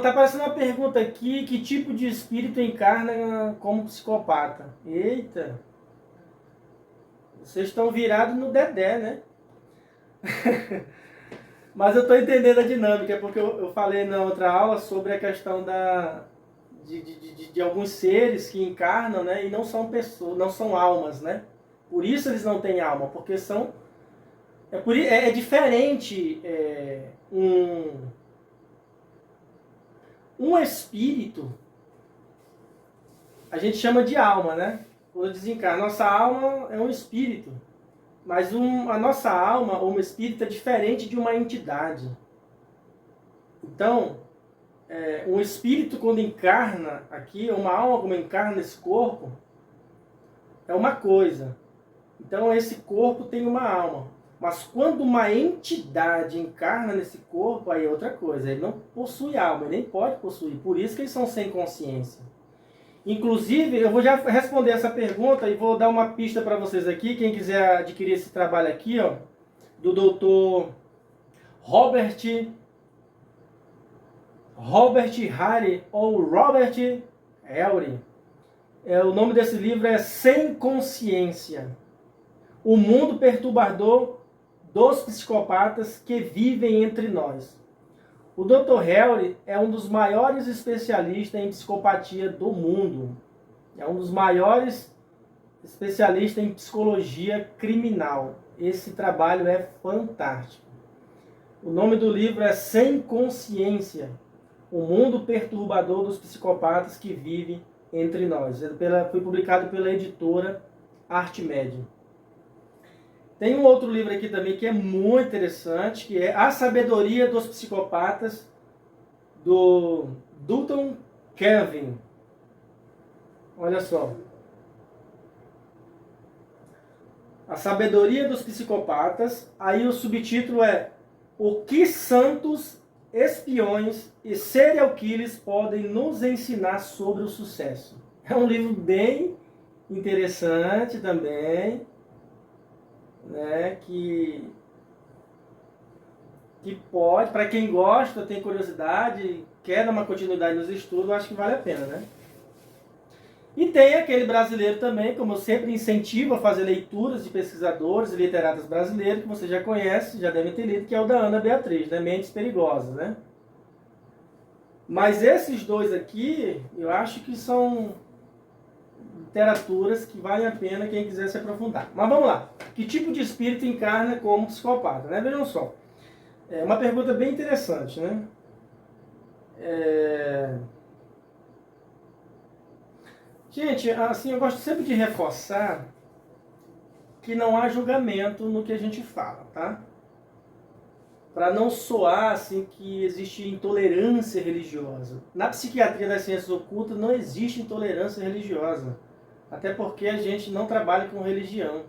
tá aparecendo uma pergunta aqui, que tipo de espírito encarna como psicopata? Eita, vocês estão virados no dedé, né? Mas eu estou entendendo a dinâmica, porque eu falei na outra aula sobre a questão de alguns seres que encarnam, né, e não são pessoas, não são almas, né? Por isso eles não têm alma, porque são... É diferente um espírito, a gente chama de alma, né? Quando desencarna, nossa alma é um espírito. Mas a nossa alma, ou um espírito, é diferente de uma entidade. Então, um espírito quando encarna aqui, uma alma como encarna nesse corpo, é uma coisa. Então esse corpo tem uma alma. Mas quando uma entidade encarna nesse corpo, aí é outra coisa. Ele não possui alma, ele nem pode possuir. Por isso que eles são sem consciência. Inclusive, eu vou já responder essa pergunta e vou dar uma pista para vocês aqui. Quem quiser adquirir esse trabalho aqui, ó, do doutor Robert Harry ou Robert Harry. O nome desse livro é Sem Consciência. O mundo perturbador dos psicopatas que vivem entre nós. O Dr. Harry é um dos maiores especialistas em psicopatia do mundo. É um dos maiores especialistas em psicologia criminal. Esse trabalho é fantástico. O nome do livro é Sem Consciência. O mundo perturbador dos psicopatas que vivem entre nós. Foi publicado pela editora Arte Média. Tem um outro livro aqui também que é muito interessante, que é A Sabedoria dos Psicopatas, do Dutton Kevin. Olha só. A Sabedoria dos Psicopatas. Aí o subtítulo é O que santos, espiões e serial killers podem nos ensinar sobre o sucesso. É um livro bem interessante também, né, que pode, para quem gosta, tem curiosidade, quer dar uma continuidade nos estudos, eu acho que vale a pena, né? E tem aquele brasileiro também, como eu sempre incentivo a fazer leituras de pesquisadores e literatos brasileiros, que você já conhece, já deve ter lido, que é o da Ana Beatriz, né? Mentes Perigosas, né? Mas esses dois aqui, eu acho que são literaturas que valem a pena quem quiser se aprofundar. Mas vamos lá. Que tipo de espírito encarna como psicopata, né? Vejam só. É uma pergunta bem interessante, né? Gente, assim, eu gosto sempre de reforçar que não há julgamento no que a gente fala, tá? Para não soar assim que existe intolerância religiosa. Na psiquiatria das ciências ocultas não existe intolerância religiosa. Até porque a gente não trabalha com religião.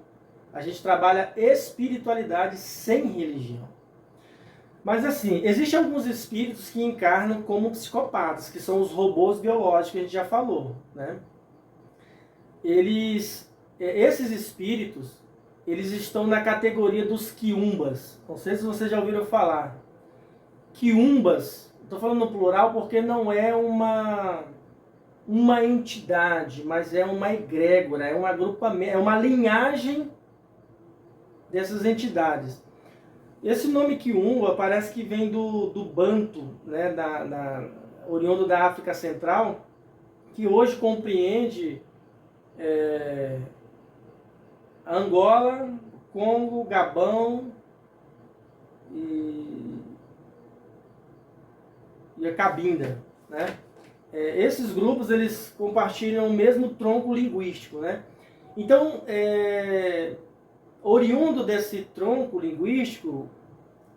A gente trabalha espiritualidade sem religião. Mas assim, existem alguns espíritos que encarnam como psicopatas, que são os robôs biológicos que a gente já falou, né? Esses espíritos, eles estão na categoria dos quiumbas. Não sei se vocês já ouviram falar. Quiumbas, estou falando no plural porque não é uma entidade, mas é uma egrégora, é um agrupamento, é uma linhagem dessas entidades. Esse nome Quiumba parece que vem do Banto, né, oriundo da África Central, que hoje compreende Angola, Congo, Gabão e a Cabinda, né? Esses grupos, eles compartilham o mesmo tronco linguístico, né? Então, oriundo desse tronco linguístico,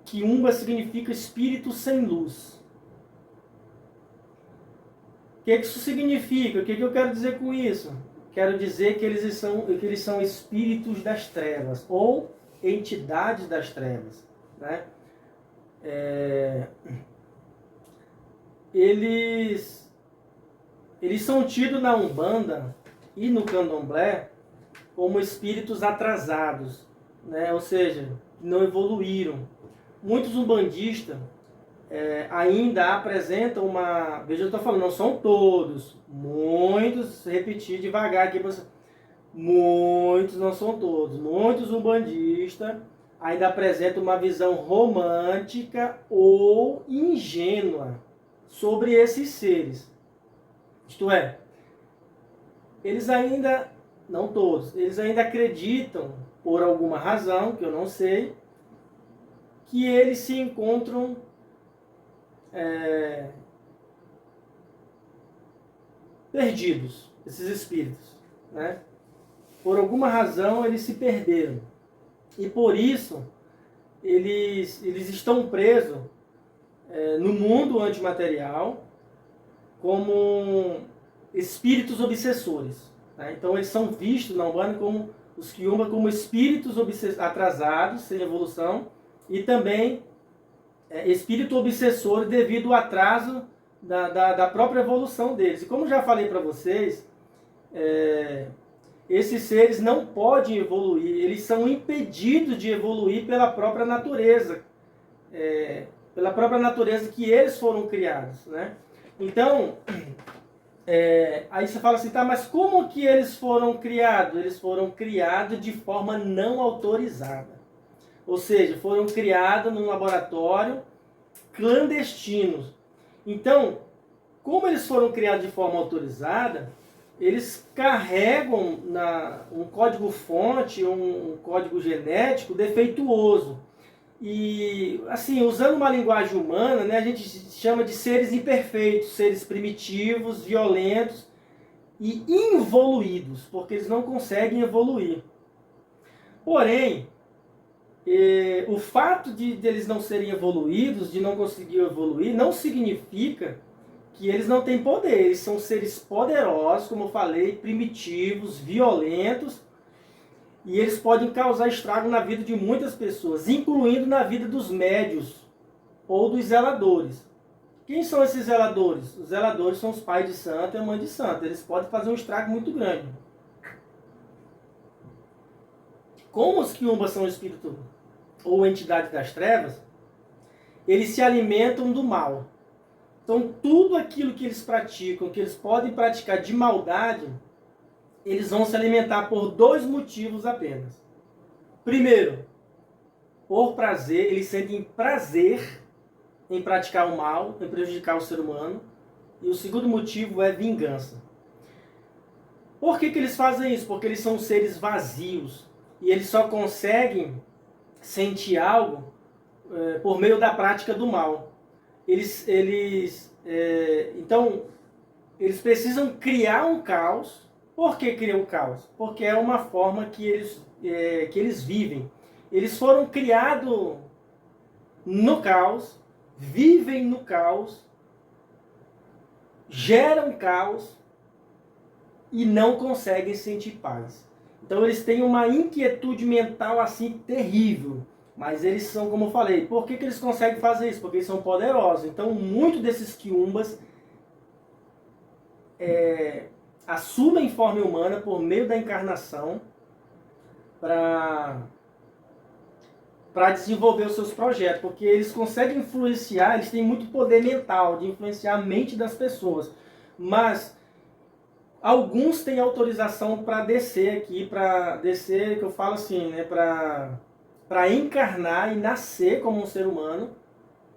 Quiumba significa espírito sem luz. O que isso significa? O que eu quero dizer com isso? Quero dizer que eles são espíritos das trevas, ou entidades das trevas, né? Eles são tidos na Umbanda e no Candomblé como espíritos atrasados, né? Ou seja, não evoluíram. Muitos umbandistas ainda apresentam uma... Veja, eu estou falando, não são todos. Muitos, repetir devagar aqui para você. Muitos, não são todos. Muitos umbandistas ainda apresentam uma visão romântica ou ingênua sobre esses seres. Isto é, eles ainda, não todos, eles ainda acreditam, por alguma razão, que eu não sei, que eles se encontram perdidos, esses espíritos, né? Por alguma razão eles se perderam. E por isso eles estão presos no mundo antimaterial como espíritos obsessores, né? Então eles são vistos na Umbanda como os Quiumba como espíritos atrasados, sem evolução, e também espírito obsessor devido ao atraso da própria evolução deles. E como já falei para vocês, esses seres não podem evoluir, eles são impedidos de evoluir pela própria natureza, pela própria natureza que eles foram criados, né? Então, aí você fala assim, tá, mas como que eles foram criados? Eles foram criados de forma não autorizada. Ou seja, foram criados num laboratório clandestino. Então, como eles foram criados de forma autorizada, eles carregam um código-fonte, um código genético defeituoso. E, assim, usando uma linguagem humana, né, a gente chama de seres imperfeitos, seres primitivos, violentos e involuídos, porque eles não conseguem evoluir. Porém, o fato de eles não serem evoluídos, de não conseguir evoluir, não significa que eles não têm poder. Eles são seres poderosos, como eu falei, primitivos, violentos, e eles podem causar estrago na vida de muitas pessoas, incluindo na vida dos médios ou dos zeladores. Quem são esses zeladores? Os zeladores são os pais de santo e a mãe de santo. Eles podem fazer um estrago muito grande. Como os quiumbas são espírito ou entidade das trevas, eles se alimentam do mal. Então, tudo aquilo que eles praticam, que eles podem praticar de maldade, eles vão se alimentar por dois motivos apenas. Primeiro, por prazer, eles sentem prazer em praticar o mal, em prejudicar o ser humano. E o segundo motivo é vingança. Por que eles fazem isso? Porque eles são seres vazios. E eles só conseguem sentir algo por meio da prática do mal. Então, eles precisam criar um caos. Por que criam um caos? Porque é uma forma que eles vivem. Eles foram criados no caos, vivem no caos, geram caos e não conseguem sentir paz. Então eles têm uma inquietude mental assim terrível. Mas eles são, como eu falei, por que eles conseguem fazer isso? Porque eles são poderosos. Então muitos desses quiumbas assumem forma humana por meio da encarnação para desenvolver os seus projetos. Porque eles conseguem influenciar, eles têm muito poder mental de influenciar a mente das pessoas. Mas alguns têm autorização para descer aqui, que eu falo assim, né, para encarnar e nascer como um ser humano,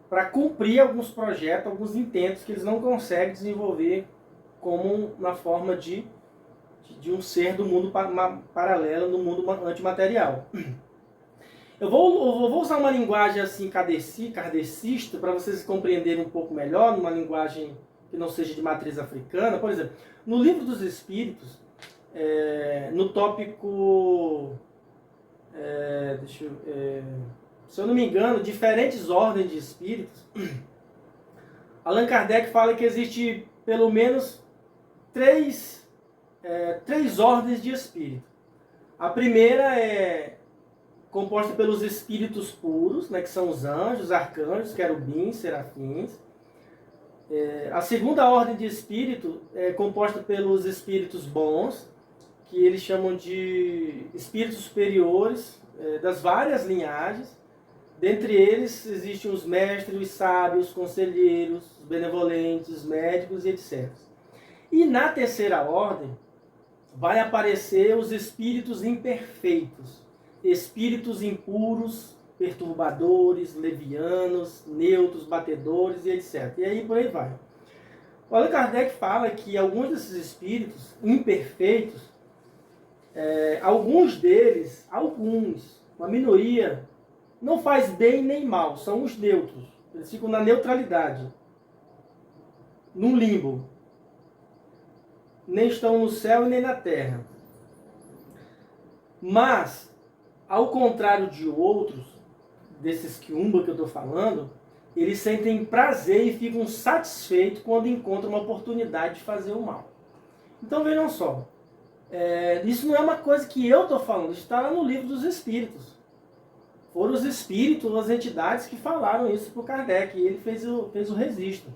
para cumprir alguns projetos, alguns intentos que eles não conseguem desenvolver como na forma de um ser do mundo paralelo, no mundo antimaterial. Eu vou usar uma linguagem assim kardecista para vocês compreenderem um pouco melhor, numa linguagem que não seja de matriz africana. Por exemplo, no Livro dos Espíritos, no tópico, se eu não me engano, diferentes ordens de espíritos, Allan Kardec fala que existe pelo menos três ordens de espírito. A primeira é composta pelos espíritos puros, né, que são os anjos, arcanjos, querubins, serafins. A segunda ordem de espírito é composta pelos espíritos bons, que eles chamam de espíritos superiores, das várias linhagens, Dentre eles existem os mestres, os sábios, os conselheiros, os benevolentes, os médicos e etc. E na terceira ordem vai aparecer os espíritos imperfeitos, espíritos impuros, perturbadores, levianos, neutros, batedores e etc. E aí por aí vai. O Allan Kardec fala que alguns desses espíritos imperfeitos, alguns deles, uma minoria, não faz bem nem mal, são os neutros. Eles ficam na neutralidade, no limbo. Nem estão no céu e nem na terra. Mas, ao contrário de outros, desses quiumba que eu estou falando, eles sentem prazer e ficam satisfeitos quando encontram uma oportunidade de fazer o mal. Então vejam só, isso não é uma coisa que eu estou falando, isso está lá no livro dos Espíritos. Foram os espíritos, as entidades que falaram isso para o Kardec, e ele fez o registro.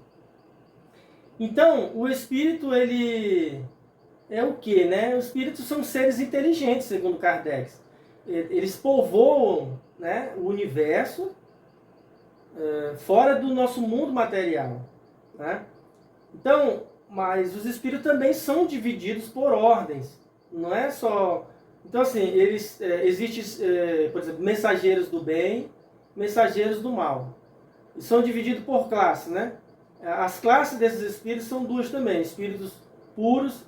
Então, o espírito, ele é o quê, né? Os espíritos são seres inteligentes, segundo Kardec. Eles povoam, né, o universo fora do nosso mundo material, né? Então, mas os espíritos também são divididos por ordens. Não é só... Então, assim, existem, por exemplo, mensageiros do bem, mensageiros do mal. E são divididos por classes, né? As classes desses espíritos são duas também, espíritos puros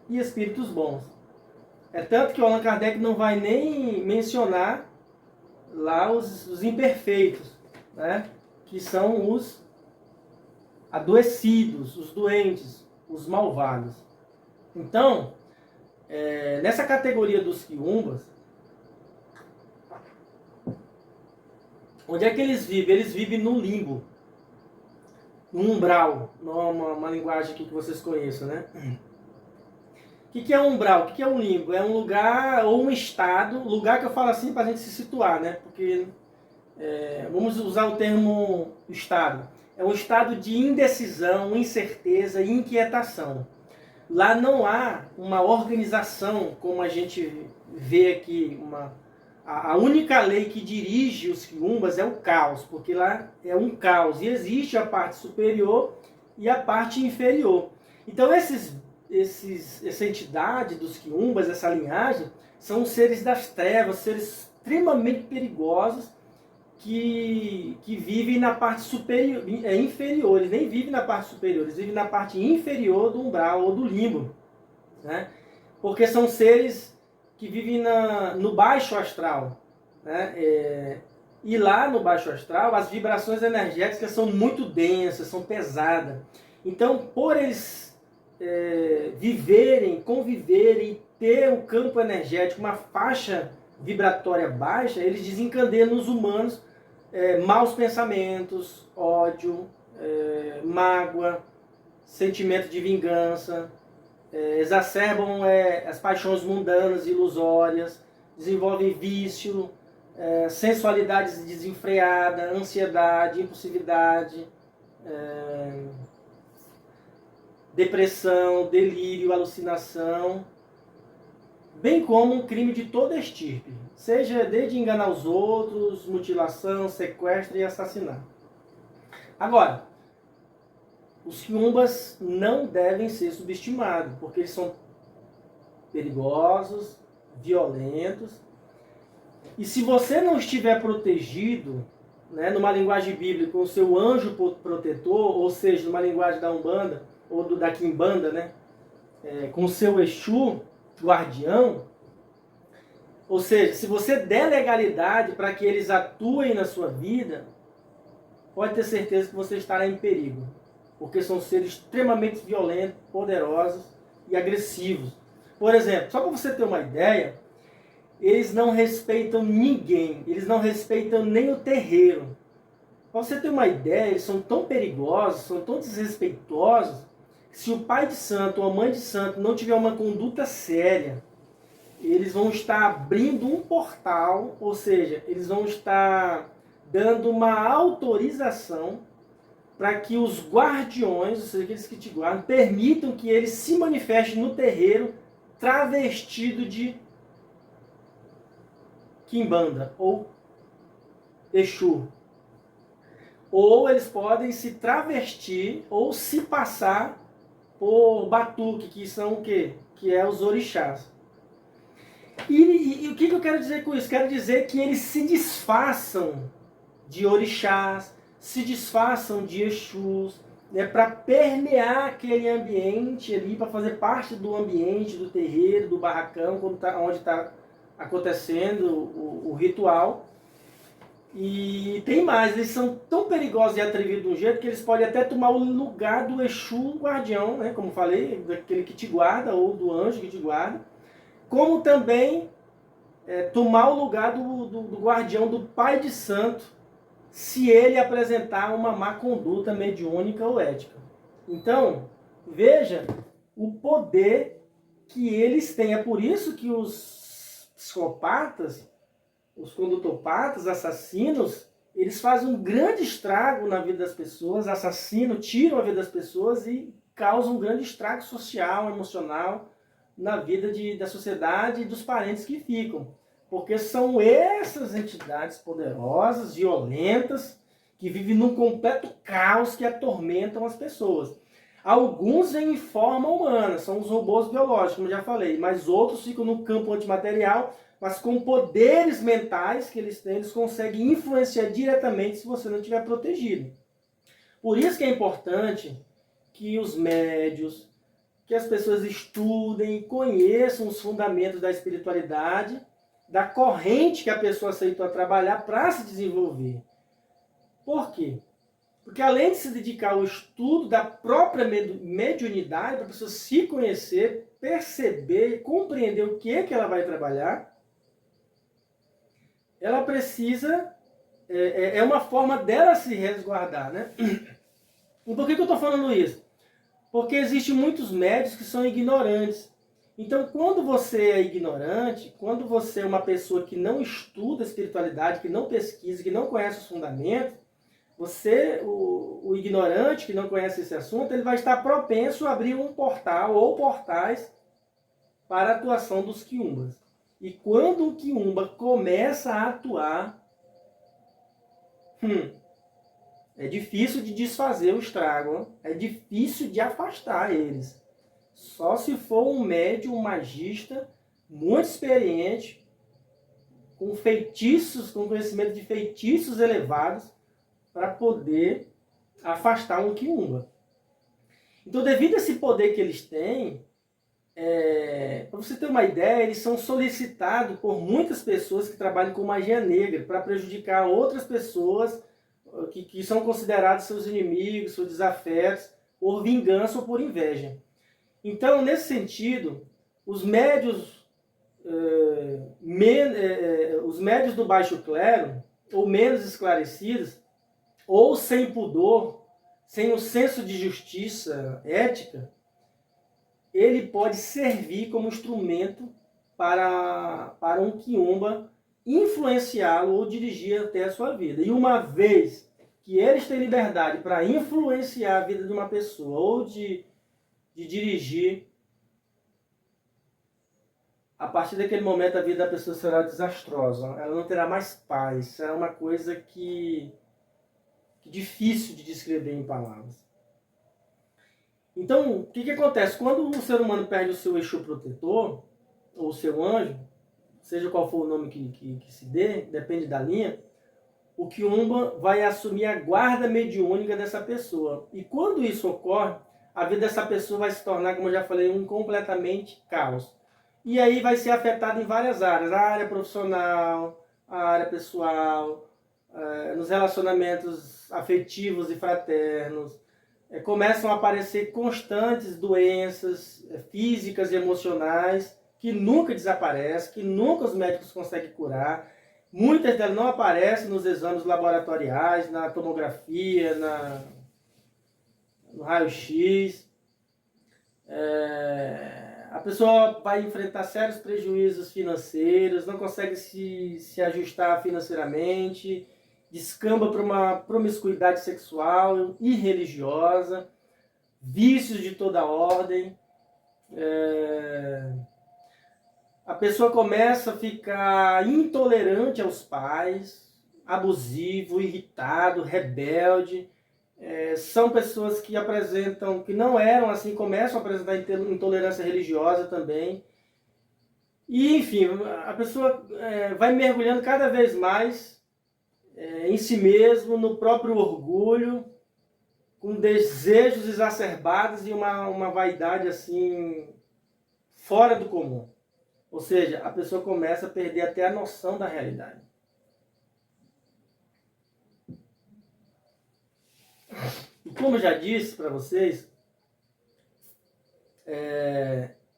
e espíritos bons. É tanto que o Allan Kardec não vai nem mencionar lá os imperfeitos, né? Que são os adoecidos, os doentes, os malvados. Então, nessa categoria dos quiumbas, onde é que eles vivem? Eles vivem no limbo, no umbral, uma linguagem aqui que vocês conheçam, né? O que é um umbral? O que é um limbo? É um lugar ou um estado, lugar que eu falo assim para a gente se situar, né? Porque vamos usar o termo estado. É um estado de indecisão, incerteza e inquietação. Lá não há uma organização, como a gente vê aqui, a única lei que dirige os quiumbas é o caos, porque lá é um caos, e existe a parte superior e a parte inferior. Então essa entidade dos quiumbas, essa linhagem, são seres das trevas, seres extremamente perigosos, que vivem na parte superior, inferior. Eles nem vivem na parte superior, eles vivem na parte inferior do umbral ou do limbo, né? Porque são seres que vivem no baixo astral, né? E lá no baixo astral as vibrações energéticas são muito densas, são pesadas. Então, por eles viverem, conviverem, ter um campo energético, uma faixa vibratória baixa, eles desencadeiam nos humanos maus pensamentos, ódio, mágoa, sentimento de vingança, exacerbam as paixões mundanas e ilusórias, desenvolvem vício, sensualidade desenfreada, ansiedade, impulsividade, depressão, delírio, alucinação, bem como um crime de toda estirpe, seja desde enganar os outros, mutilação, sequestro e assassinato. Agora, os quiumbas não devem ser subestimados, porque eles são perigosos, violentos, e se você não estiver protegido, né, numa linguagem bíblica, com o seu anjo protetor, ou seja, numa linguagem da Umbanda, ou da Quimbanda, né, com o seu Exu, guardião, ou seja, se você der legalidade para que eles atuem na sua vida, pode ter certeza que você estará em perigo, porque são seres extremamente violentos, poderosos e agressivos. Por exemplo, só para você ter uma ideia, eles não respeitam ninguém, eles não respeitam nem o terreiro. Para você ter uma ideia, eles são tão perigosos, são tão desrespeitosos, que se o pai de santo ou a mãe de santo não tiver uma conduta séria, eles vão estar abrindo um portal, ou seja, eles vão estar dando uma autorização para que os guardiões, ou seja, aqueles que te guardam, permitam que eles se manifestem no terreiro travestido de quimbanda ou Exu. Ou eles podem se travestir ou se passar por batuque, que são o quê? Que é os orixás. E o que eu quero dizer com isso? Quero dizer que eles se disfarçam de orixás, se disfarçam de Exus, né, para permear aquele ambiente ali, para fazer parte do ambiente, do terreiro, do barracão, onde está acontecendo o ritual. E tem mais, eles são tão perigosos e atrevidos de um jeito que eles podem até tomar o lugar do Exu guardião, né, como falei, daquele que te guarda, ou do anjo que te guarda, como também tomar o lugar do guardião, do pai de santo, se ele apresentar uma má conduta mediúnica ou ética. Então, veja o poder que eles têm. É por isso que os psicopatas, os condutopatas, assassinos, eles fazem um grande estrago na vida das pessoas, assassinam, tiram a vida das pessoas e causam um grande estrago social, emocional na vida da sociedade e dos parentes que ficam. Porque são essas entidades poderosas, violentas, que vivem num completo caos que atormentam as pessoas. Alguns vêm em forma humana, são os robôs biológicos, como já falei, mas outros ficam no campo antimaterial, mas com poderes mentais que eles têm, eles conseguem influenciar diretamente se você não estiver protegido. Por isso que é importante que os médios, que as pessoas estudem e conheçam os fundamentos da espiritualidade, da corrente que a pessoa aceitou a trabalhar para se desenvolver. Por quê? Porque além de se dedicar ao estudo da própria mediunidade, para a pessoa se conhecer, perceber, compreender o que é que ela vai trabalhar, ela precisa, é uma forma dela se resguardar, né? E por que eu estou falando isso? Porque existem muitos médios que são ignorantes. Então, quando você é ignorante, quando você é uma pessoa que não estuda a espiritualidade, que não pesquisa, que não conhece os fundamentos, você, o ignorante que não conhece esse assunto, ele vai estar propenso a abrir um portal ou portais para a atuação dos quiumbas. E quando o quiumba começa a atuar, é difícil de desfazer o estrago, é difícil de afastar eles. Só se for um médium, um magista, muito experiente, com feitiços, com conhecimento de feitiços elevados, para poder afastar um quiumba. Então, devido a esse poder que eles têm, para você ter uma ideia, eles são solicitados por muitas pessoas que trabalham com magia negra, para prejudicar outras pessoas que são considerados seus inimigos, seus desafetos, por vingança ou por inveja. Então, nesse sentido, os médios do baixo clero, ou menos esclarecidos, ou sem pudor, sem o senso de justiça ética, ele pode servir como instrumento para um quiumba influenciá-lo ou dirigir até a sua vida. E uma vez que eles têm liberdade para influenciar a vida de uma pessoa ou de dirigir, a partir daquele momento a vida da pessoa será desastrosa. Ela não terá mais paz. Será uma coisa que difícil de descrever em palavras. Então, o que acontece? Quando o ser humano perde o seu Exu protetor, ou o seu anjo, seja qual for o nome que se dê, depende da linha, o quiumba vai assumir a guarda mediúnica dessa pessoa. E quando isso ocorre, a vida dessa pessoa vai se tornar, como eu já falei, um completamente caos. E aí vai ser afetado em várias áreas. A área profissional, a área pessoal, nos relacionamentos afetivos e fraternos. Começam a aparecer constantes doenças físicas e emocionais que nunca desaparecem, que nunca os médicos conseguem curar. Muitas delas não aparecem nos exames laboratoriais, na tomografia, no raio-x. A pessoa vai enfrentar sérios prejuízos financeiros, não consegue se ajustar financeiramente, descamba para uma promiscuidade sexual e religiosa, vícios de toda ordem. A pessoa começa a ficar intolerante aos pais, abusivo, irritado, rebelde. São pessoas que apresentam, que não eram assim, começam a apresentar intolerância religiosa também. E, enfim, a pessoa vai mergulhando cada vez mais em si mesmo, no próprio orgulho, com desejos exacerbados e uma vaidade assim fora do comum. Ou seja, a pessoa começa a perder até a noção da realidade. E como eu já disse para vocês,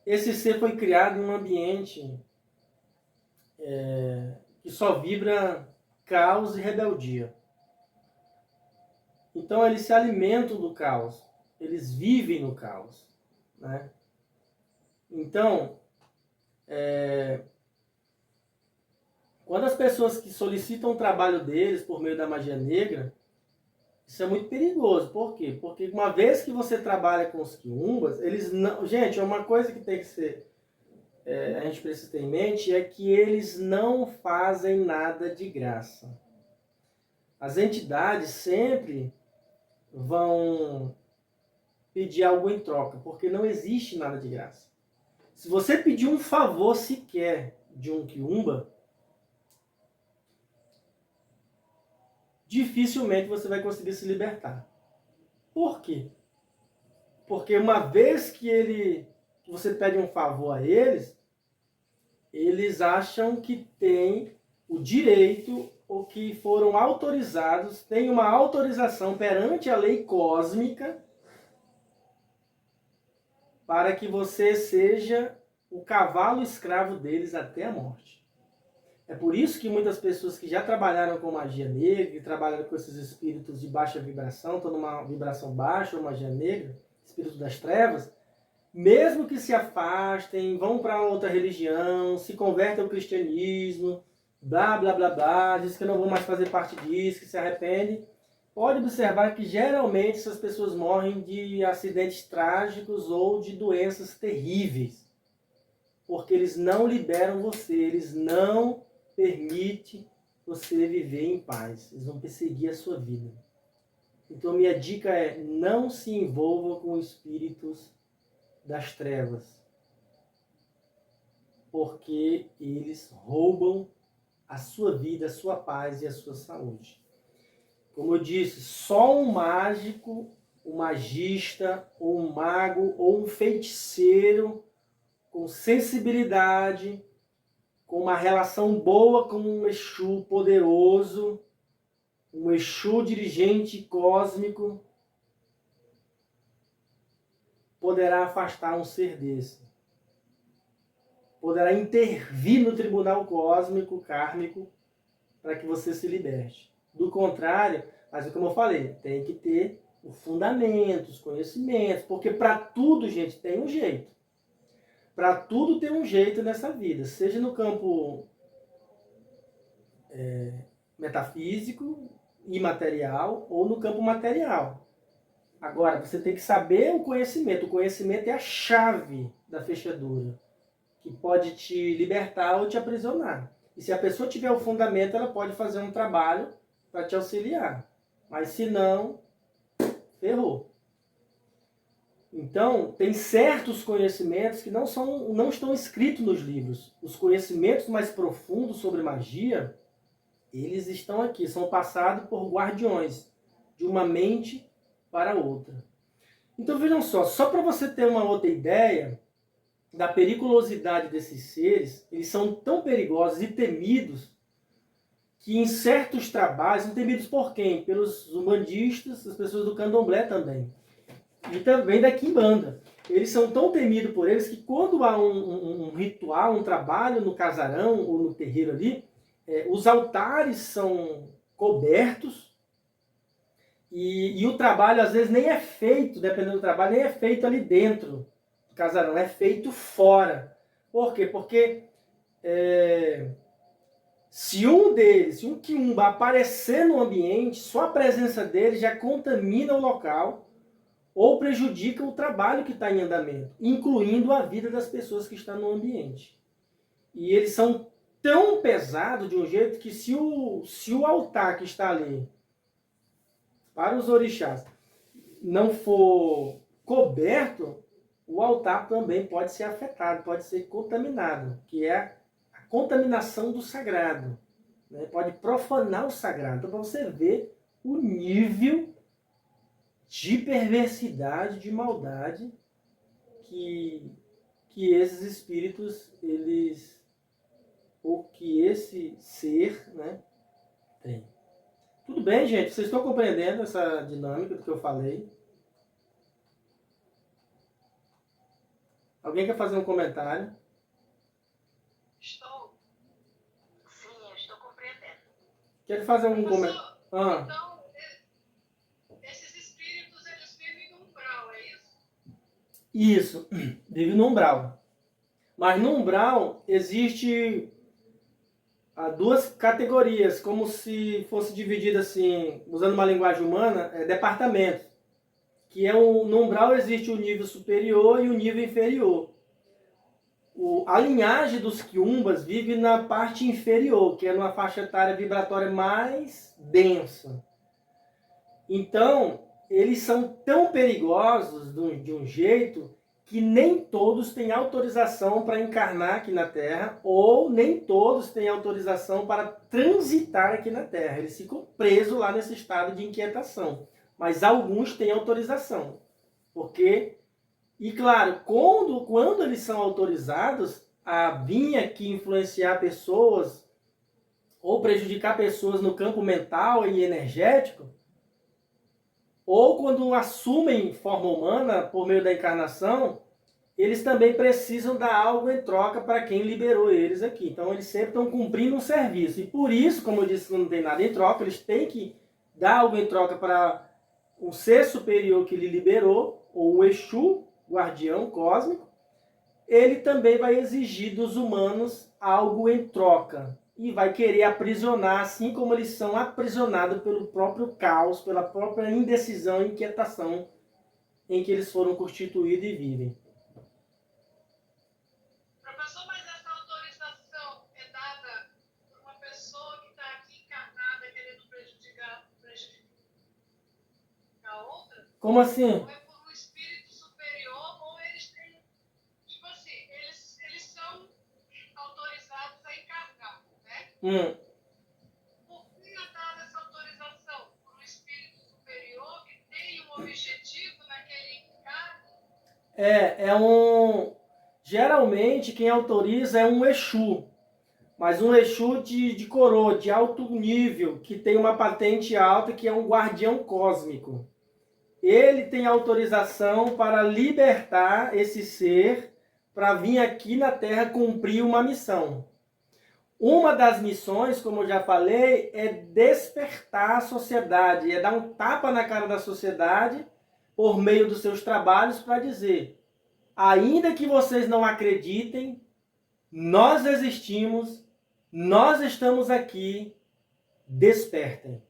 esse ser foi criado em um ambiente que só vibra caos e rebeldia. Então eles se alimentam do caos, eles vivem no caos, né? Então, quando as pessoas que solicitam o trabalho deles por meio da magia negra, isso é muito perigoso. Por quê? Porque uma vez que você trabalha com os quiumbas, eles não... Gente, é uma coisa que tem que ser... a gente precisa ter em mente, é que eles não fazem nada de graça. As entidades sempre vão pedir algo em troca, porque não existe nada de graça. Se você pedir um favor sequer de um quiumba, dificilmente você vai conseguir se libertar. Por quê? Porque uma vez que você pede um favor a eles, eles acham que têm o direito ou que foram autorizados, têm uma autorização perante a lei cósmica para que você seja o cavalo escravo deles até a morte. É por isso que muitas pessoas que já trabalharam com magia negra, que trabalharam com esses espíritos de baixa vibração, estão numa vibração baixa ou magia negra, espírito das trevas, mesmo que se afastem, vão para outra religião, se convertem ao cristianismo, blá, blá, blá, blá, diz que não vão mais fazer parte disso, que se arrependem, pode observar que geralmente essas pessoas morrem de acidentes trágicos ou de doenças terríveis. Porque eles não liberam você, eles não permitem você viver em paz. Eles vão perseguir a sua vida. Então minha dica é, não se envolva com espíritos das trevas. Porque eles roubam a sua vida, a sua paz e a sua saúde. Como eu disse, só um mágico, um magista, ou um mago, ou um feiticeiro com sensibilidade, com uma relação boa com um Exu poderoso, um Exu dirigente cósmico, poderá afastar um ser desse. Poderá intervir no tribunal cósmico, kármico, para que você se liberte. Do contrário, mas como eu falei, tem que ter o fundamento, os conhecimentos, porque para tudo, gente, tem um jeito. Para tudo tem um jeito nessa vida, seja no campo metafísico, imaterial, ou no campo material. Agora, você tem que saber o conhecimento é a chave da fechadura, que pode te libertar ou te aprisionar. E se a pessoa tiver o fundamento, ela pode fazer um trabalho para te auxiliar. Mas se não, ferrou. Então, tem certos conhecimentos que não estão escritos nos livros. Os conhecimentos mais profundos sobre magia, eles estão aqui, são passados por guardiões, de uma mente para outra. Então vejam só para você ter uma outra ideia da periculosidade desses seres, eles são tão perigosos e temidos, que em certos trabalhos, são temidos por quem? Pelos umbandistas, as pessoas do candomblé também. E também da quimbanda. Eles são tão temidos por eles que quando há um ritual, um trabalho no casarão ou no terreiro ali, os altares são cobertos e o trabalho às vezes nem é feito, dependendo do trabalho, nem é feito ali dentro do casarão, é feito fora. Por quê? Porque se um quiumba aparecer no ambiente, só a presença dele já contamina o local ou prejudica o trabalho que está em andamento, incluindo a vida das pessoas que estão no ambiente. E eles são tão pesado de um jeito que se o altar que está ali para os orixás não for coberto, o altar também pode ser afetado, pode ser contaminado, que é a contaminação do sagrado. Né? Pode profanar o sagrado. Então, para você ver o nível de perversidade, de maldade que esses espíritos, ou que esse ser, né, tem. Tudo bem, gente? Vocês estão compreendendo essa dinâmica do que eu falei? Alguém quer fazer um comentário? Estou. Sim, eu estou compreendendo. Quer fazer um comentário? Então, esses espíritos, eles vivem no umbral, é isso? Isso, vive no umbral. Mas no umbral existe duas categorias, como se fosse dividida assim, usando uma linguagem humana, departamentos. Que no umbral existe o nível superior e o nível inferior. A linhagem dos quiumbas vive na parte inferior, que é numa faixa etária vibratória mais densa. Então, eles são tão perigosos de um jeito que nem todos têm autorização para encarnar aqui na Terra, ou nem todos têm autorização para transitar aqui na Terra. Eles ficam presos lá nesse estado de inquietação. Mas alguns têm autorização. Porque, e claro, quando eles são autorizados a vir aqui influenciar pessoas, ou prejudicar pessoas no campo mental e energético, ou quando assumem forma humana por meio da encarnação, eles também precisam dar algo em troca para quem liberou eles aqui. Então eles sempre estão cumprindo um serviço. E por isso, como eu disse, não tem nada em troca, eles têm que dar algo em troca para um ser superior que lhe liberou, ou o Exu, guardião cósmico. Ele também vai exigir dos humanos algo em troca. E vai querer aprisionar, assim como eles são aprisionados pelo próprio caos, pela própria indecisão e inquietação em que eles foram constituídos e vivem. Professor, mas essa autorização é dada por uma pessoa que está aqui encarnada querendo prejudicar a outra? Como assim? Ou é por um espírito superior, ou eles têm, tipo assim, eles são autorizados a encarnar, né? Por que é dada essa autorização? Por um espírito superior que tem um objetivo naquele encarne? Geralmente quem autoriza é um Exu. Mas um Exu de coroa, de alto nível, que tem uma patente alta, que é um guardião cósmico. Ele tem autorização para libertar esse ser, para vir aqui na Terra cumprir uma missão. Uma das missões, como eu já falei, é despertar a sociedade, é dar um tapa na cara da sociedade por meio dos seus trabalhos para dizer: ainda que vocês não acreditem, nós existimos, nós estamos aqui, despertem.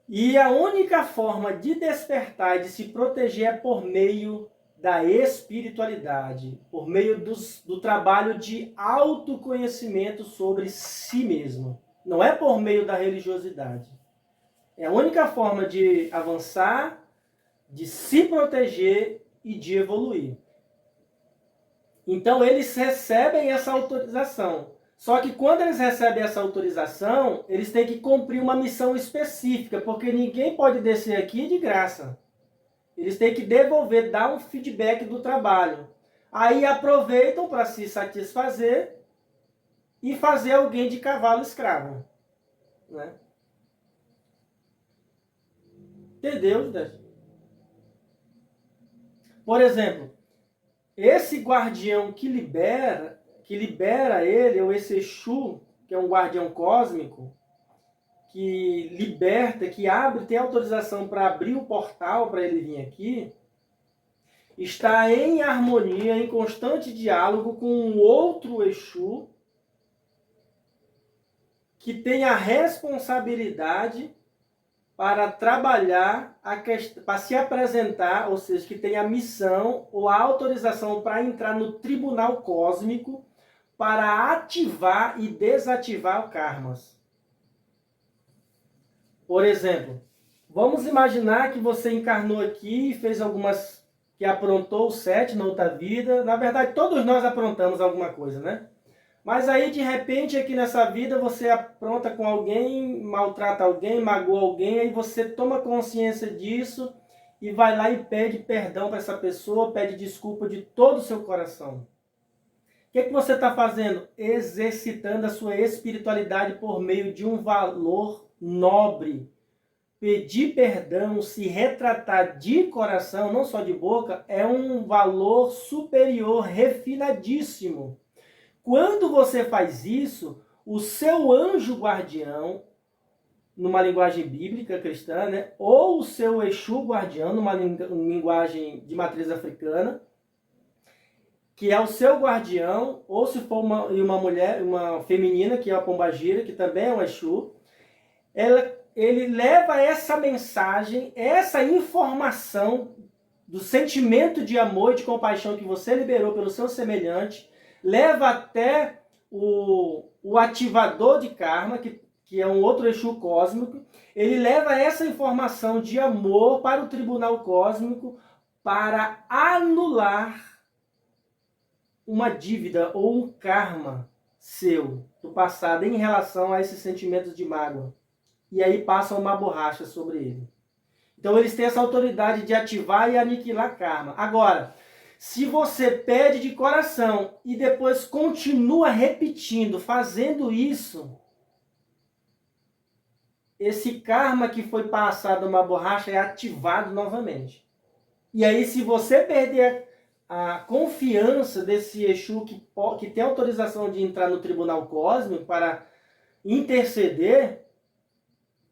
E a única forma de despertar e de se proteger é por meio da espiritualidade, por meio do trabalho de autoconhecimento sobre si mesmo. Não é por meio da religiosidade. É a única forma de avançar, de se proteger e de evoluir. Então eles recebem essa autorização. Só que quando eles recebem essa autorização, eles têm que cumprir uma missão específica, porque ninguém pode descer aqui de graça. Eles têm que devolver, dar um feedback do trabalho. Aí aproveitam para se satisfazer e fazer alguém de cavalo escravo. Né? Entendeu, Judete? Por exemplo, esse guardião que libera ele, ou esse Exu, que é um guardião cósmico, que liberta, que abre, tem autorização para abrir o portal para ele vir aqui, está em harmonia, em constante diálogo com um outro Exu, que tem a responsabilidade para trabalhar, para se apresentar, ou seja, que tem a missão ou a autorização para entrar no tribunal cósmico, para ativar e desativar karmas. Por exemplo, vamos imaginar que você encarnou aqui e fez algumas... que aprontou o 7 na outra vida. Na verdade, todos nós aprontamos alguma coisa, né? Mas aí, de repente, aqui nessa vida, você apronta com alguém, maltrata alguém, magoa alguém, aí você toma consciência disso e vai lá e pede perdão para essa pessoa, pede desculpa de todo o seu coração. O que você está fazendo? Exercitando a sua espiritualidade por meio de um valor nobre. Pedir perdão, se retratar de coração, não só de boca, é um valor superior, refinadíssimo. Quando você faz isso, o seu anjo guardião, numa linguagem bíblica cristã, né? Ou o seu Exu guardião, numa linguagem de matriz africana, que é o seu guardião, ou se for uma mulher, uma feminina, que é a Pombagira, que também é um Exu, ele leva essa mensagem, essa informação do sentimento de amor e de compaixão que você liberou pelo seu semelhante, leva até o ativador de karma, que é um outro Exu cósmico. Ele leva essa informação de amor para o tribunal cósmico para anular uma dívida ou um karma seu do passado em relação a esses sentimentos de mágoa. E aí passa uma borracha sobre ele. Então eles têm essa autoridade de ativar e aniquilar karma. Agora, se você pede de coração e depois continua repetindo, fazendo isso, esse karma que foi passado uma borracha é ativado novamente. E aí, se você perder a confiança desse Exu que tem autorização de entrar no tribunal cósmico para interceder,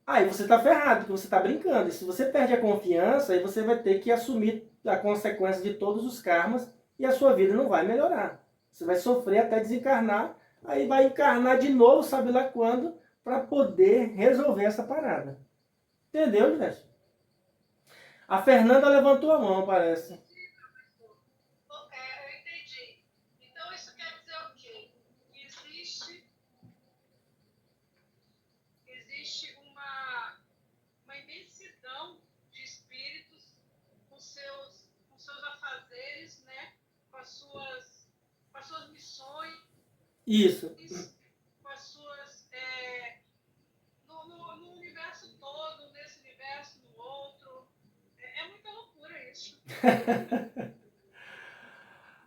aí você está ferrado, porque você está brincando. E se você perde a confiança, aí você vai ter que assumir a consequência de todos os karmas e a sua vida não vai melhorar. Você vai sofrer até desencarnar, aí vai encarnar de novo, sabe lá quando, para poder resolver essa parada. Entendeu, gente? A Fernanda levantou a mão, parece. Eu entendi. Então isso quer dizer o quê? Existe uma imensidão de espíritos com seus afazeres, né? Com as suas missões. Isso. Com as suas... no universo todo, nesse universo, no outro. É muita loucura isso.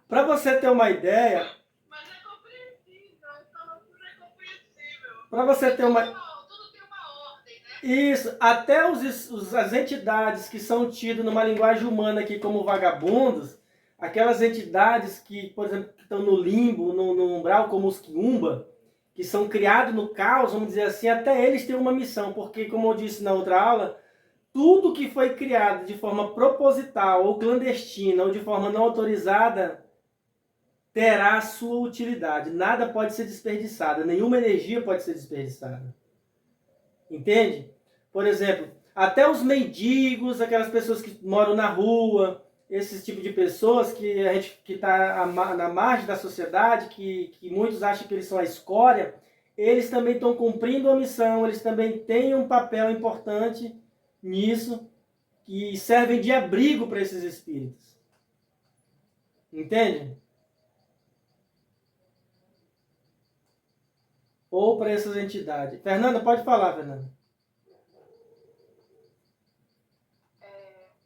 Para você ter uma ideia... Mas é compreensível, essa loucura é compreensível. Para você ter uma... Tudo tem uma ordem, né? Isso, até as entidades que são tidas numa linguagem humana aqui como vagabundos, aquelas entidades que, por exemplo, que estão no limbo, no umbral, como os quiumba, que são criados no caos, vamos dizer assim, até eles têm uma missão, porque, como eu disse na outra aula, tudo que foi criado de forma proposital, ou clandestina, ou de forma não autorizada, terá a sua utilidade. Nada pode ser desperdiçado, nenhuma energia pode ser desperdiçada. Entende? Por exemplo, até os mendigos, aquelas pessoas que moram na rua, esses tipos de pessoas que a gente que está na margem da sociedade, que muitos acham que eles são a escória, eles também estão cumprindo a missão, eles também têm um papel importante nisso, que servem de abrigo para esses espíritos. Entende? Ou para essas entidades. Fernanda, pode falar, Fernanda.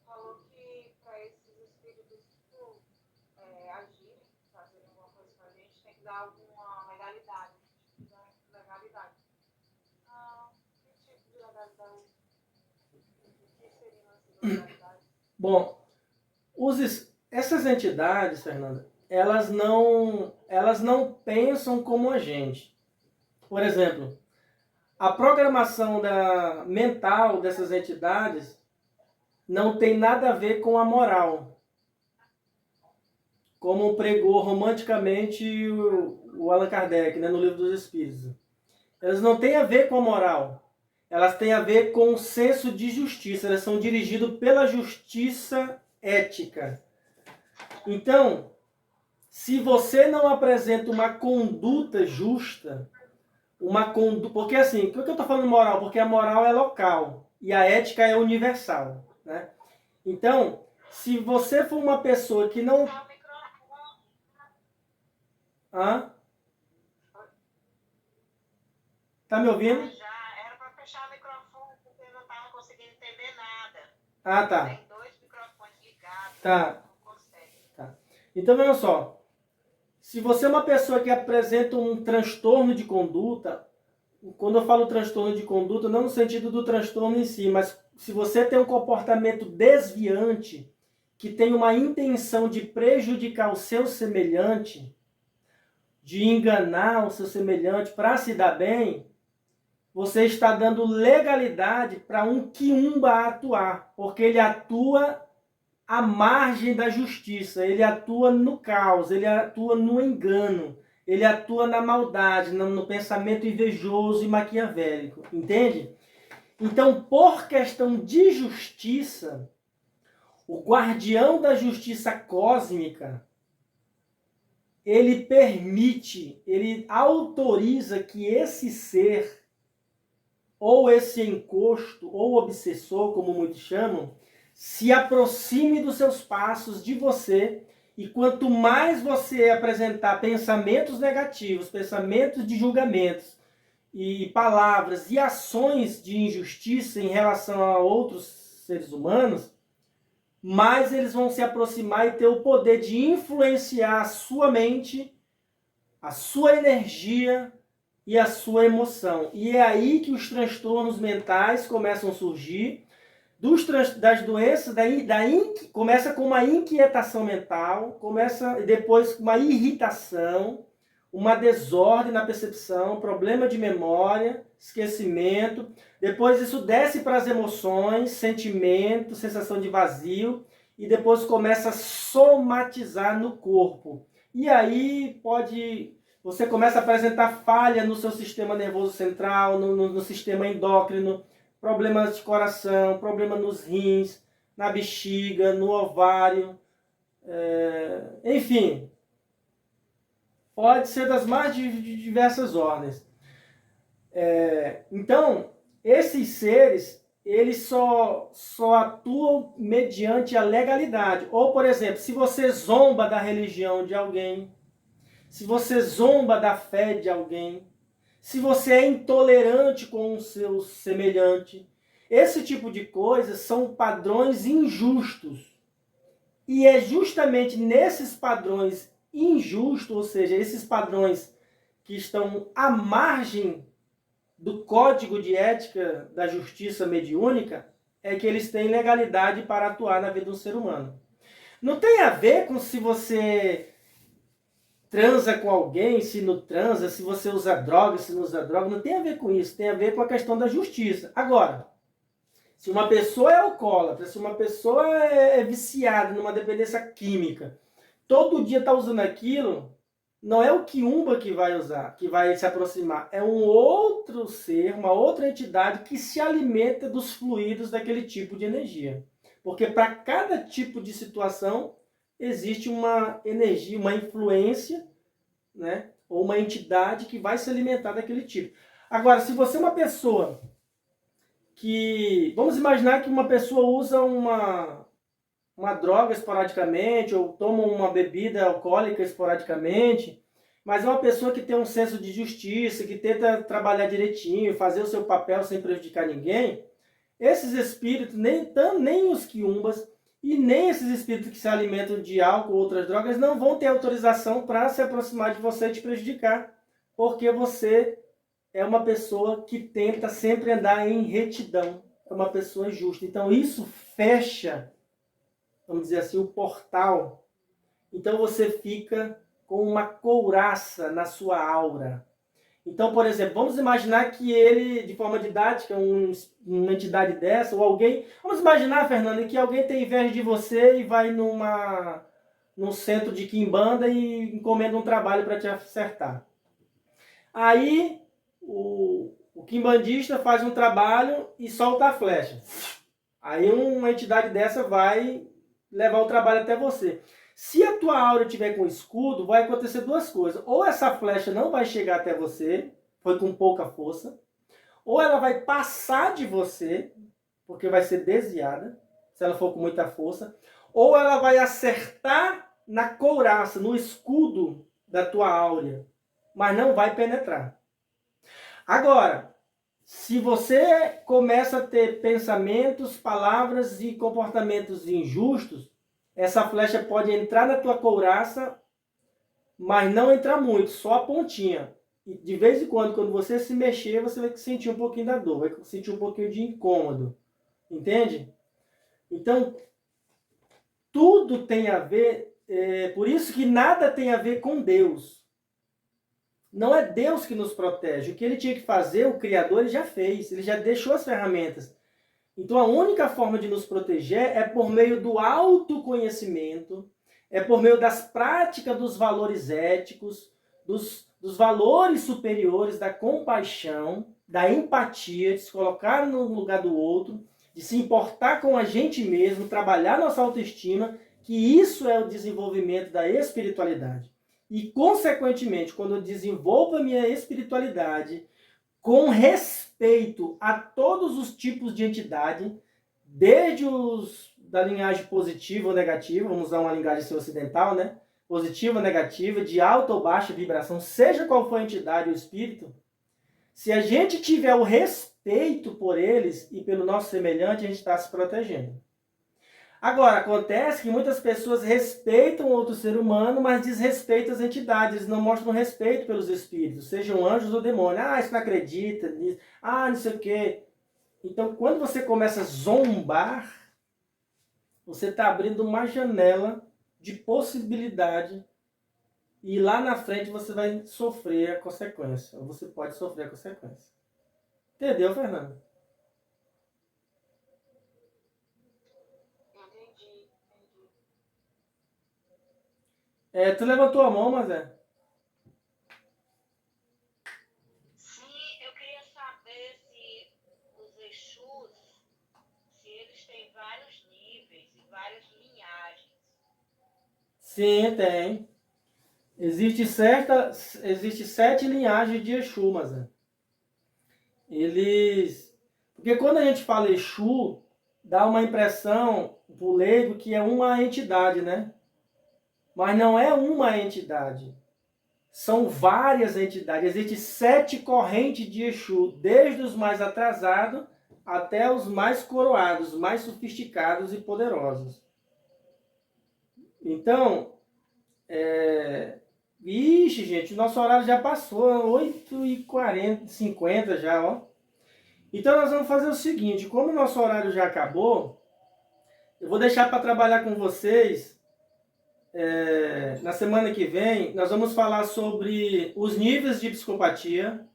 Falou que para esses espíritos agirem, fazerem alguma coisa com a gente, tem que dar alguma legalidade. Legalidade. Que tipo de legalidade? O que seriam essas legalidades? Bom, essas entidades, Fernanda, elas não pensam como a gente. Por exemplo, a programação mental dessas entidades não tem nada a ver com a moral. Como pregou romanticamente o Allan Kardec, né, no Livro dos Espíritos. Elas não têm a ver com a moral. Elas têm a ver com o senso de justiça. Elas são dirigidas pela justiça ética. Então, Se você não apresenta uma conduta justa, porque assim, por que eu estou falando moral? Porque a moral é local e a ética é universal, né? Então, se você for uma pessoa que não... Hã? Tá me ouvindo? Já era para fechar o microfone porque eu não estava conseguindo entender nada. Ah, tá. Tem 2 microfones ligados. Tá. Não consegue. Tá. Então, veja só. Se você é uma pessoa que apresenta um transtorno de conduta, quando eu falo transtorno de conduta, não no sentido do transtorno em si, mas se você tem um comportamento desviante, que tem uma intenção de prejudicar o seu semelhante, de enganar o seu semelhante para se dar bem, você está dando legalidade para um quiumba atuar, porque ele atua à margem da justiça, ele atua no caos, ele atua no engano, ele atua na maldade, no pensamento invejoso e maquiavélico, entende? Então, por questão de justiça, o guardião da justiça cósmica, ele permite, ele autoriza que esse ser, ou esse encosto, ou obsessor, como muitos chamam, se aproxime dos seus passos, de você, e quanto mais você apresentar pensamentos negativos, pensamentos de julgamentos, e palavras e ações de injustiça em relação a outros seres humanos, mais eles vão se aproximar e ter o poder de influenciar a sua mente, a sua energia e a sua emoção. E é aí que os transtornos mentais começam a surgir, das doenças, começa com uma inquietação mental, começa depois com uma irritação, uma desordem na percepção, problema de memória, esquecimento. Depois isso desce para as emoções, sentimento, sensação de vazio, e depois começa a somatizar no corpo. E aí você começa a apresentar falha no seu sistema nervoso central, no sistema endócrino, problemas de coração, problema nos rins, na bexiga, no ovário, enfim, pode ser das mais diversas ordens. Então, esses seres, eles só atuam mediante a legalidade. Ou, por exemplo, se você zomba da religião de alguém, se você zomba da fé de alguém, se você é intolerante com o seu semelhante, esse tipo de coisas são padrões injustos. E é justamente nesses padrões injustos, ou seja, esses padrões que estão à margem do código de ética da justiça mediúnica, é que eles têm legalidade para atuar na vida do ser humano. Não tem a ver com se você transa com alguém, se não transa, se você usa droga, se não usa droga, não tem a ver com isso, tem a ver com a questão da justiça. Agora, se uma pessoa é alcoólatra, se uma pessoa é viciada numa dependência química, todo dia está usando aquilo, não é o quiumba que vai usar, que vai se aproximar, é um outro ser, uma outra entidade que se alimenta dos fluidos daquele tipo de energia. Porque para cada tipo de situação existe uma energia, uma influência, né? Ou uma entidade que vai se alimentar daquele tipo. Agora, se você é uma pessoa que... Vamos imaginar que uma pessoa usa uma droga esporadicamente, ou toma uma bebida alcoólica esporadicamente, mas é uma pessoa que tem um senso de justiça, que tenta trabalhar direitinho, fazer o seu papel sem prejudicar ninguém. Esses espíritos, nem os quiumbas, e nem esses espíritos que se alimentam de álcool ou outras drogas não vão ter autorização para se aproximar de você e te prejudicar, porque você é uma pessoa que tenta sempre andar em retidão, é uma pessoa justa. Então isso fecha, vamos dizer assim, o portal. Então você fica com uma couraça na sua aura. Então, por exemplo, vamos imaginar que ele, de forma didática, uma entidade dessa, ou alguém... Vamos imaginar, Fernanda, que alguém tem inveja de você e vai num centro de quimbanda e encomenda um trabalho para te acertar. Aí, o quimbandista faz um trabalho e solta a flecha. Aí uma entidade dessa vai levar o trabalho até você. Se a tua áurea tiver com escudo, vai acontecer duas coisas. Ou essa flecha não vai chegar até você, foi com pouca força, ou ela vai passar de você, porque vai ser desviada, se ela for com muita força, ou ela vai acertar na couraça, no escudo da tua áurea, mas não vai penetrar. Agora, se você começa a ter pensamentos, palavras e comportamentos injustos, essa flecha pode entrar na tua couraça, mas não entrar muito, só a pontinha. E de vez em quando você se mexer, você vai sentir um pouquinho da dor, vai sentir um pouquinho de incômodo. Entende? Então, tudo tem a ver, por isso que nada tem a ver com Deus. Não é Deus que nos protege. O que ele tinha que fazer, o Criador, ele já fez. Ele já deixou as ferramentas. Então, a única forma de nos proteger é por meio do autoconhecimento, é por meio das práticas dos valores éticos, dos valores superiores, da compaixão, da empatia, de se colocar no lugar do outro, de se importar com a gente mesmo, trabalhar nossa autoestima, que isso é o desenvolvimento da espiritualidade. E, consequentemente, quando eu desenvolvo a minha espiritualidade com respeito a todos os tipos de entidade, desde os da linhagem positiva ou negativa, vamos usar uma linguagem assim, ocidental, né? Positiva ou negativa, de alta ou baixa vibração, seja qual for a entidade ou espírito, se a gente tiver o respeito por eles e pelo nosso semelhante, a gente está se protegendo. Agora, acontece que muitas pessoas respeitam outro ser humano, mas desrespeitam as entidades, não mostram respeito pelos espíritos, sejam anjos ou demônios. Ah, isso não acredita nisso. Ah, não sei o quê. Então, quando você começa a zombar, você está abrindo uma janela de possibilidade e lá na frente você vai sofrer a consequência. Ou você pode sofrer a consequência. Entendeu, Fernando? Tu levantou a mão, mas Sim, eu queria saber se os Exus, se eles têm vários níveis e várias linhagens. Sim, tem. Existe 7 linhagens de Exu, mas eles... Porque quando a gente fala Exu, dá uma impressão pro leigo que é uma entidade, né? Mas não é uma entidade. São várias entidades. Existem 7 correntes de Exu, desde os mais atrasados até os mais coroados, mais sofisticados e poderosos. Então, Vixe, gente, o nosso horário já passou, 8h40, 50 já, ó. Então nós vamos fazer o seguinte, como o nosso horário já acabou, eu vou deixar para trabalhar com vocês, na semana que vem, nós vamos falar sobre os níveis de psicopatia,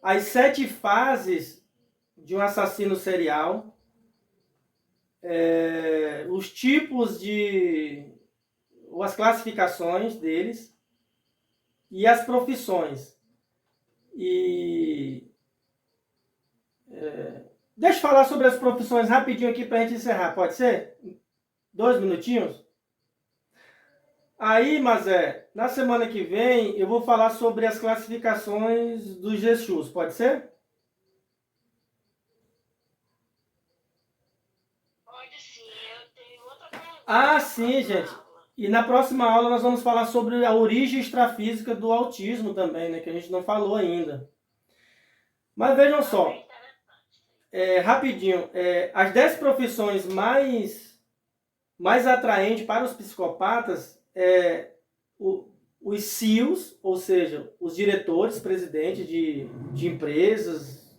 as 7 fases de um assassino serial, os tipos as classificações deles, e as profissões. Deixa eu falar sobre as profissões rapidinho aqui para a gente encerrar, pode ser? 2 minutinhos? Aí, na semana que vem eu vou falar sobre as classificações dos Exus, pode ser? Pode sim, eu tenho outra pergunta. Ah, sim, gente. E na próxima aula nós vamos falar sobre a origem extrafísica do autismo também, né? Que a gente não falou ainda. Mas vejam só, rapidinho, as 10 profissões mais atraentes para os psicopatas os CEOs, ou seja, os diretores, presidentes de empresas,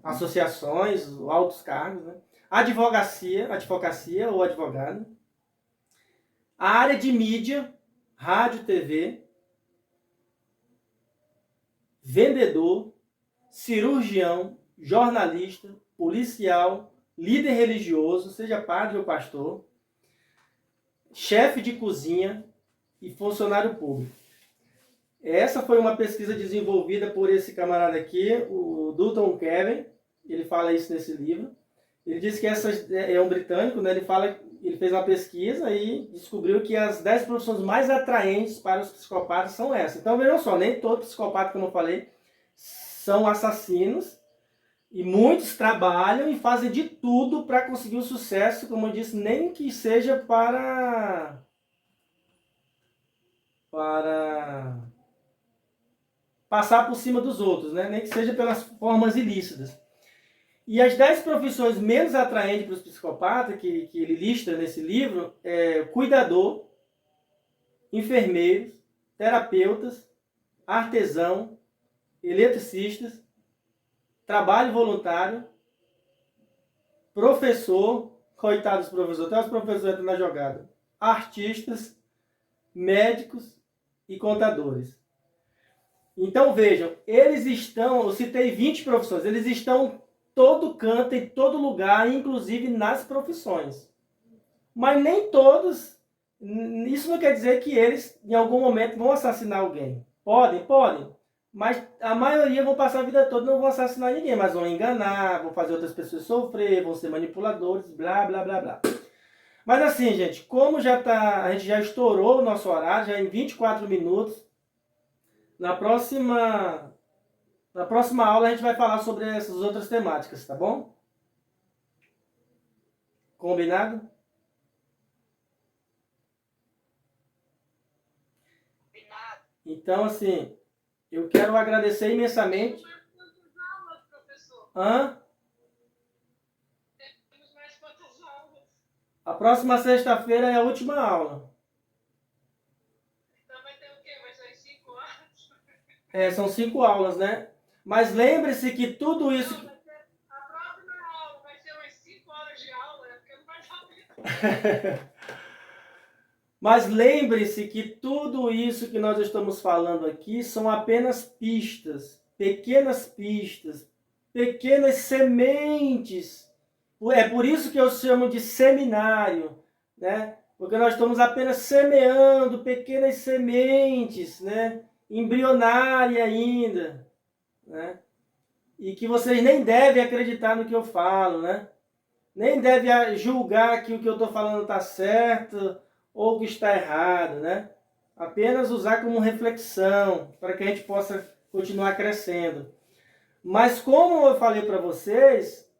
associações, altos cargos, né? Advocacia ou advogado. A área de mídia, rádio, TV, vendedor, cirurgião, jornalista, policial, líder religioso, seja padre ou pastor, chefe de cozinha e funcionário público. Essa foi uma pesquisa desenvolvida por esse camarada aqui, o Dutton Kevin, ele fala isso nesse livro. Ele disse que é um britânico, né? Ele fez uma pesquisa e descobriu que as 10 profissões mais atraentes para os psicopatas são essas. Então vejam só, nem todo psicopata, como eu falei, são assassinos, e muitos trabalham e fazem de tudo para conseguir o sucesso, como eu disse, nem que seja para passar por cima dos outros, né? Nem que seja pelas formas ilícitas. E as 10 profissões menos atraentes para os psicopatas, que ele lista nesse livro, é cuidador, enfermeiros, terapeutas, artesão, eletricistas, trabalho voluntário, professor, coitado dos professores, até os professores entram na jogada, artistas, médicos e contadores. Então vejam, eles estão, eu citei 20 profissões, eles estão todo canto, em todo lugar, inclusive nas profissões. Mas nem todos, isso não quer dizer que eles em algum momento vão assassinar alguém. Podem, mas a maioria vão passar a vida toda, não vão assassinar ninguém, mas vão enganar, vão fazer outras pessoas sofrer, vão ser manipuladores, blá, blá, blá, blá. Mas assim, gente, como a gente já estourou o nosso horário, já em 24 minutos, na próxima aula a gente vai falar sobre essas outras temáticas, tá bom? Combinado? Combinado. Então, assim, eu quero agradecer imensamente. Temos mais quantas aulas, professor? Hã? Temos mais quantas aulas? A próxima sexta-feira é a última aula. Então vai ter o quê? Vai ser 5 horas? São 5 aulas, né? Mas lembre-se que tudo isso... Não, a próxima aula vai ser umas 5 horas de aula, porque não vai saber. Mas lembre-se que tudo isso que nós estamos falando aqui são apenas pistas, pequenas sementes. É por isso que eu chamo de seminário, né? Porque nós estamos apenas semeando pequenas sementes, né? Embrionária ainda, né? E que vocês nem devem acreditar no que eu falo, né? Nem devem julgar que o que eu estou falando está certo ou que está errado, né? Apenas usar como reflexão para que a gente possa continuar crescendo. Mas como eu falei para vocês,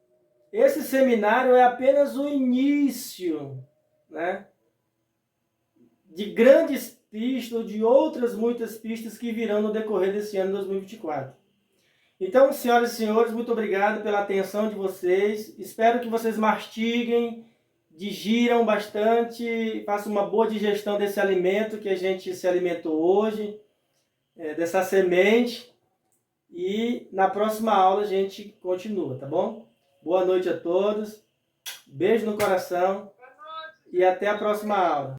esse seminário é apenas o início, né? De grandes pistas ou de outras muitas pistas que virão no decorrer desse ano 2024. Então, senhoras e senhores, muito obrigado pela atenção de vocês. Espero que vocês mastiguem, digiram bastante, façam uma boa digestão desse alimento que a gente se alimentou hoje, dessa semente. E na próxima aula a gente continua, tá bom? Boa noite a todos, beijo no coração e até a próxima aula.